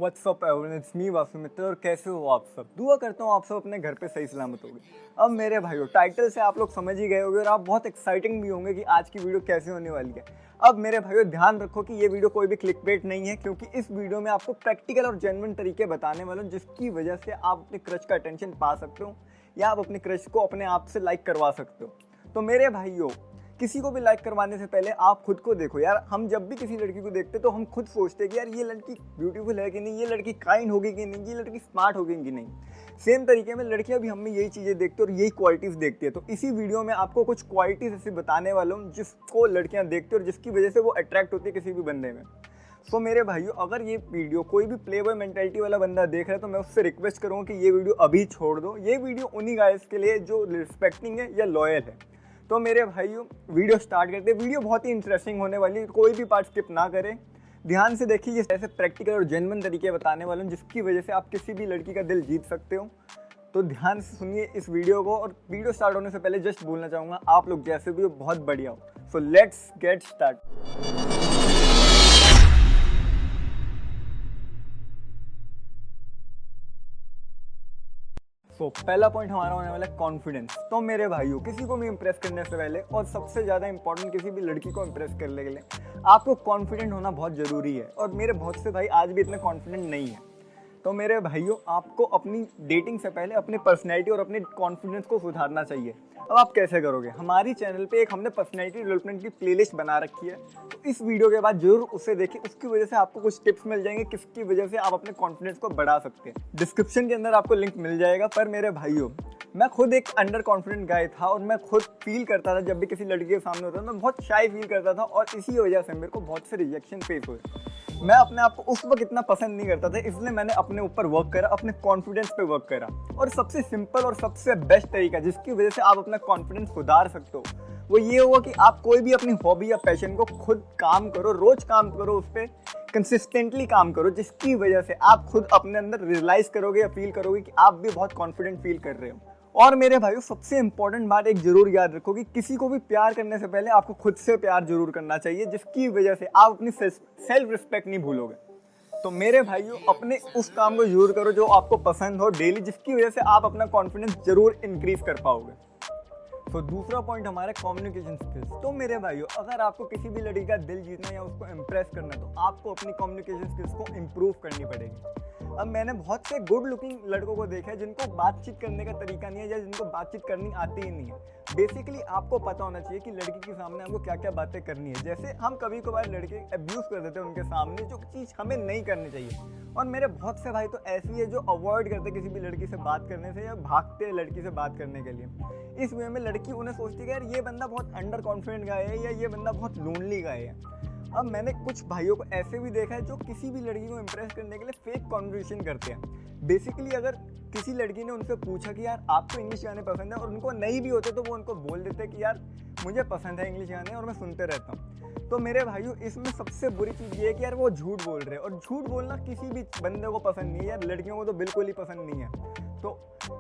WhatsApp everyone, it's me Vasu Mitra. और कैसे हो आप सब? दुआ करता हूँ आप सब अपने घर पे सही सलामत होंगे। अब मेरे भाइयों, टाइटल से आप लोग समझ ही गए होंगे और आप बहुत एक्साइटिंग भी होंगे कि आज की वीडियो कैसे होने वाली है। अब मेरे भाइयों ध्यान रखो कि ये वीडियो कोई भी क्लिकबेट नहीं है, क्योंकि इस वीडियो में आपको प्रैक्टिकल और जेन्युइन तरीके बताने वाला हूँ जिसकी वजह से आप अपने क्रश का अटेंशन पा सकते हो या आप अपने क्रश को अपने आप से लाइक करवा सकते हो। तो मेरे भाइयों, किसी को भी लाइक करवाने से पहले आप खुद को देखो। यार हम जब भी किसी लड़की को देखते तो हम खुद सोचते हैं कि यार ये लड़की ब्यूटीफुल है कि नहीं, ये लड़की काइंड होगी कि नहीं, ये लड़की स्मार्ट होगी कि नहीं। सेम तरीके में लड़कियां भी हमें यही चीज़ें देखती है और यही क्वालिटीज़ देखती है। तो इसी वीडियो में आपको कुछ क्वालिटीज़ ऐसे बताने वाला हूँ जिसको लड़कियाँ देखती है और जिसकी वजह से वो अट्रैक्ट होती है किसी भी बंदे में। सो मेरे भाइयों, अगर ये वीडियो कोई भी प्ले बॉय मेंटालिटी वाला बंदा देख रहा है तो मैं उससे रिक्वेस्ट करूँगा कि ये वीडियो अभी छोड़ दो। ये वीडियो उन्हीं गाइस के लिए जो रिस्पेक्टिंग है या लॉयल है। तो मेरे भाइयों, वीडियो स्टार्ट करते हैं। वीडियो बहुत ही इंटरेस्टिंग होने वाली है, कोई भी पार्ट स्किप ना करें, ध्यान से देखिए। ये ऐसे प्रैक्टिकल और जेन्युइन तरीके बताने वाले हूँ जिसकी वजह से आप किसी भी लड़की का दिल जीत सकते हो। तो ध्यान से सुनिए इस वीडियो को। और वीडियो स्टार्ट होने से पहले जस्ट बोलना चाहूँगा, आप लोग जैसे भी हो बहुत बढ़िया हो। So let's get start. तो पहला पॉइंट हमारा होने वाला है कॉन्फिडेंस। तो मेरे भाइयों, किसी को भी इंप्रेस करने से पहले और सबसे ज़्यादा इंपॉर्टेंट किसी भी लड़की को इंप्रेस करने के लिए आपको कॉन्फिडेंट होना बहुत ज़रूरी है। और मेरे बहुत से भाई आज भी इतने कॉन्फिडेंट नहीं है। तो मेरे भाइयों, आपको अपनी डेटिंग से पहले अपनी पर्सनैलिटी और अपने कॉन्फिडेंस को सुधारना चाहिए। अब आप कैसे करोगे? हमारी चैनल पे एक हमने पर्सनैलिटी डेवलपमेंट की प्लेलिस्ट बना रखी है, तो इस वीडियो के बाद जरूर उसे देखिए। उसकी वजह से आपको कुछ टिप्स मिल जाएंगे किसकी वजह से आप अपने कॉन्फिडेंस को बढ़ा सकते हैं। डिस्क्रिप्शन के अंदर आपको लिंक मिल जाएगा। पर मेरे भाइयों, मैं खुद एक अंडर कॉन्फिडेंट गाय था और मैं खुद फील करता था जब भी किसी लड़की के सामने होता था, मैं बहुत शाई फील करता था और इसी वजह से मेरे को बहुत से रिजेक्शन फेस हुए। मैं अपने आप को उस वक्त इतना पसंद नहीं करता था, इसलिए मैंने अपने ऊपर वर्क करा, अपने कॉन्फिडेंस पे वर्क करा। और सबसे सिंपल और सबसे बेस्ट तरीका जिसकी वजह से आप अपना कॉन्फिडेंस सुधार सकते हो वो ये होगा कि आप कोई भी अपनी हॉबी या पैशन को खुद काम करो, रोज काम करो, उस पर कंसिस्टेंटली काम करो, जिसकी वजह से आप खुद अपने अंदर रियलाइज करोगे या फील करोगे कि आप भी बहुत कॉन्फिडेंट फील कर रहे हो। और मेरे भाइयों, सबसे इंपॉर्टेंट बात एक जरूर याद रखो कि किसी को भी प्यार करने से पहले आपको खुद से प्यार जरूर करना चाहिए, जिसकी वजह से आप अपनी सेल्फ रिस्पेक्ट नहीं भूलोगे। तो मेरे भाइयों, अपने उस काम को जरूर करो जो आपको पसंद हो डेली, जिसकी वजह से आप अपना कॉन्फिडेंस जरूर इंक्रीज कर पाओगे। तो दूसरा पॉइंट हमारा कम्युनिकेशन स्किल्स। तो मेरे भाइयों, अगर आपको किसी भी लड़की का दिल जीतना या उसको इम्प्रेस करना है तो आपको अपनी कम्युनिकेशन स्किल्स को इम्प्रूव करनी पड़ेगी। अब मैंने बहुत से गुड लुकिंग लड़कों को देखा है जिनको बातचीत करने का तरीका नहीं है या जिनको बातचीत करनी आती ही नहीं है। बेसिकली आपको पता होना चाहिए कि लड़की के सामने हमको क्या क्या बातें करनी है। जैसे हम कभी कभार लड़के अब्यूज़ कर देते हैं उनके सामने, जो चीज़ हमें नहीं करनी चाहिए। और मेरे बहुत से भाई तो ऐसी है जो अवॉइड करते किसी भी लड़की से बात करने से या भागते हैं लड़की से बात करने के लिए। इस वे में लड़की उन्हें सोचती है कि यार ये बंदा बहुत अंडर कॉन्फिडेंट गाय है या ये बंदा बहुत लोनली गाय है। अब मैंने कुछ भाइयों को ऐसे भी देखा है जो किसी भी लड़की को इम्प्रेस करने के लिए फेक कॉन्वर्सेशन करते हैं। बेसिकली अगर किसी लड़की ने उनसे पूछा कि यार आपको इंग्लिश गाने पसंद है और उनको नहीं भी होते तो वो उनको बोल देते कि यार मुझे पसंद है इंग्लिश गाने और मैं सुनते रहता हूँ। तो मेरे भाइयों, इसमें सबसे बुरी चीज़ ये है कि यार वो झूठ बोल रहे हैं। और झूठ बोलना किसी भी बंदे को पसंद नहीं है यार, लड़कियों को तो बिल्कुल ही पसंद नहीं है। तो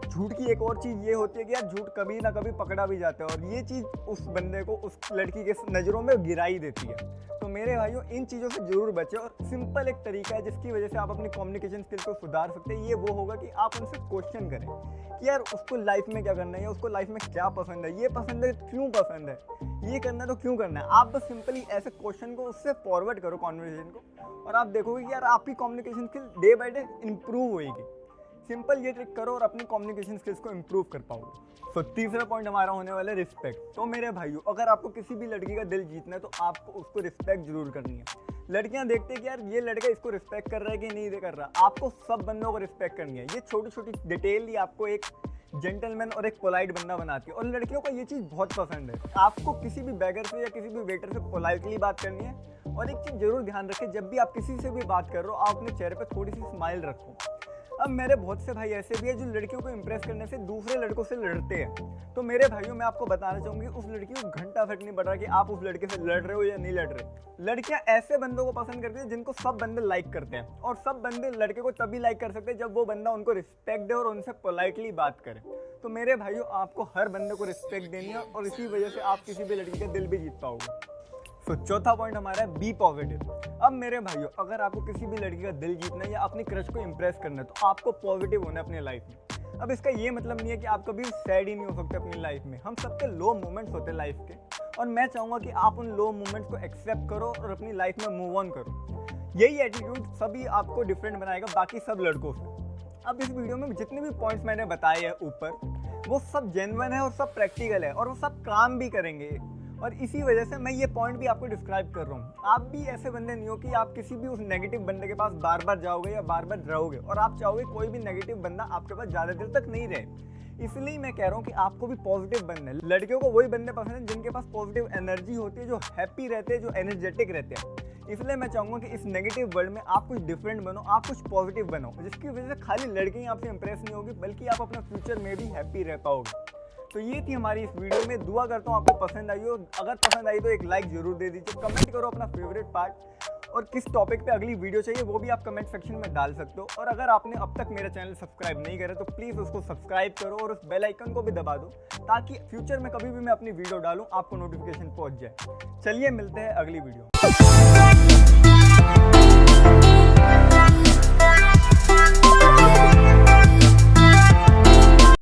झूठ की एक और चीज़ ये होती है कि यार झूठ कभी ना कभी पकड़ा भी जाता है और ये चीज़ उस बंदे को उस लड़की के नज़रों में गिराई देती है। तो मेरे भाइयों, इन चीज़ों से जरूर बचें। और सिंपल एक तरीका है जिसकी वजह से आप अपनी कम्युनिकेशन स्किल्स को सुधार सकते हैं, ये वो होगा कि आप उनसे क्वेश्चन करें कि यार उसको लाइफ में क्या करना है या उसको लाइफ में क्या पसंद है, ये पसंद है क्यों पसंद है, ये करना है तो क्यों करना है। आप बस सिंपली ऐसे क्वेश्चन को उससे फॉरवर्ड करो कॉन्वर्सेशन को, और आप देखोगे कि यार आपकी communication skill day by day improve होएगी। सिंपल ये ट्रिक करो और अपनी कम्युनिकेशन स्किल्स को इंप्रूव कर पाओगे। तो तीसरा पॉइंट हमारा होने वाला है रिस्पेक्ट। तो मेरे भाइयों, अगर आपको किसी भी लड़की का दिल जीतना है तो आपको उसको रिस्पेक्ट जरूर करनी है। लड़कियां देखते हैं कि यार ये लड़का इसको रिस्पेक्ट कर रहा है कि नहीं कर रहा। आपको सब बंदों को रिस्पेक्ट करनी है। ये छोटी छोटी डिटेल ही आपको एक जेंटलमैन और एक पोलाइट बंदा बनाती है और लड़कियों को ये चीज़ बहुत पसंद है। आपको किसी भी बैगर से या किसी भी वेटर से पोलाइटली बात करनी है। और एक चीज़ जरूर ध्यान रखें, जब भी आप किसी से भी बात कर रहे हो आप अपने चेहरे पर थोड़ी सी स्माइल रखो। अब मेरे बहुत से भाई ऐसे भी है जो लड़कियों को इम्प्रेस करने से दूसरे लड़कों से लड़ते हैं। तो मेरे भाइयों, मैं आपको बताना चाहूँगी उस लड़की को घंटा फर्क नहीं पड़ रहा कि आप उस लड़के से लड़ रहे हो या नहीं लड़ रहे। लड़कियां ऐसे बंदों को पसंद करती हैं जिनको सब बंदे लाइक करते हैं। और सब बंदे लड़के को तभी लाइक कर सकते हैं जब वो बंदा उनको रिस्पेक्ट दे और उनसे पोलाइटली बात करे। तो मेरे भाइयों, आपको हर बंदे को रिस्पेक्ट देनी है और इसी वजह से आप किसी भी लड़की का दिल भी जीत पाओगे। तो चौथा पॉइंट हमारा है बी पॉजिटिव। अब मेरे भाइयों, अगर आपको किसी भी लड़की का दिल जीतना है या अपनी क्रश को इम्प्रेस करना है तो आपको पॉजिटिव होना है अपनी लाइफ में। अब इसका ये मतलब नहीं है कि आप कभी सैड ही नहीं हो सकते अपनी लाइफ में। हम सबके लो मोमेंट्स होते हैं लाइफ के, और मैं चाहूँगा कि आप उन लो मोमेंट्स को एक्सेप्ट करो और अपनी लाइफ में मूव ऑन करो। यही एटीट्यूड सभी आपको डिफरेंट बनाएगा बाकी सब लड़कों से। अब इस वीडियो में जितने भी पॉइंट्स मैंने बताए हैं ऊपर, वो सब जेन्युइन है और सब प्रैक्टिकल है और वो सब काम भी करेंगे, और इसी वजह से मैं ये पॉइंट भी आपको डिस्क्राइब कर रहा हूँ। आप भी ऐसे बंदे नहीं हो कि आप किसी भी उस नेगेटिव बंदे के पास बार बार जाओगे या बार बार रहोगे, और आप चाहोगे कोई भी नेगेटिव बंदा आपके पास ज़्यादा देर तक नहीं रहे। इसलिए मैं कह रहा हूँ कि आपको भी पॉजिटिव बनना है। लड़कियों को वही बंदे पसंद है जिनके पास पॉजिटिव एनर्जी होती है, जो हैप्पी रहते हैं, जो एनर्जेटिक रहते हैं। इसलिए मैं चाहूँगा कि इस नेगेटिव वर्ल्ड में आप कुछ डिफरेंट बनो, आप कुछ पॉजिटिव बनो, जिसकी वजह से खाली लड़के ही आपसे इंप्रेस नहीं होगी बल्कि आप अपना फ्यूचर में भी हैप्पी रह पाओगे। तो ये थी हमारी इस वीडियो में। दुआ करता हूँ आपको पसंद आई हो। अगर पसंद आई तो एक लाइक जरूर दे दीजिए, कमेंट करो अपना फेवरेट पार्ट, और किस टॉपिक पे अगली वीडियो चाहिए वो भी आप कमेंट सेक्शन में डाल सकते हो। और अगर आपने अब तक मेरा चैनल सब्सक्राइब नहीं करा तो प्लीज़ उसको सब्सक्राइब करो और उस बेल आइकन को भी दबा दो, ताकि फ्यूचर में कभी भी मैं अपनी वीडियो डालूँ आपको नोटिफिकेशन पहुँच जाए। चलिए मिलते हैं अगली वीडियो।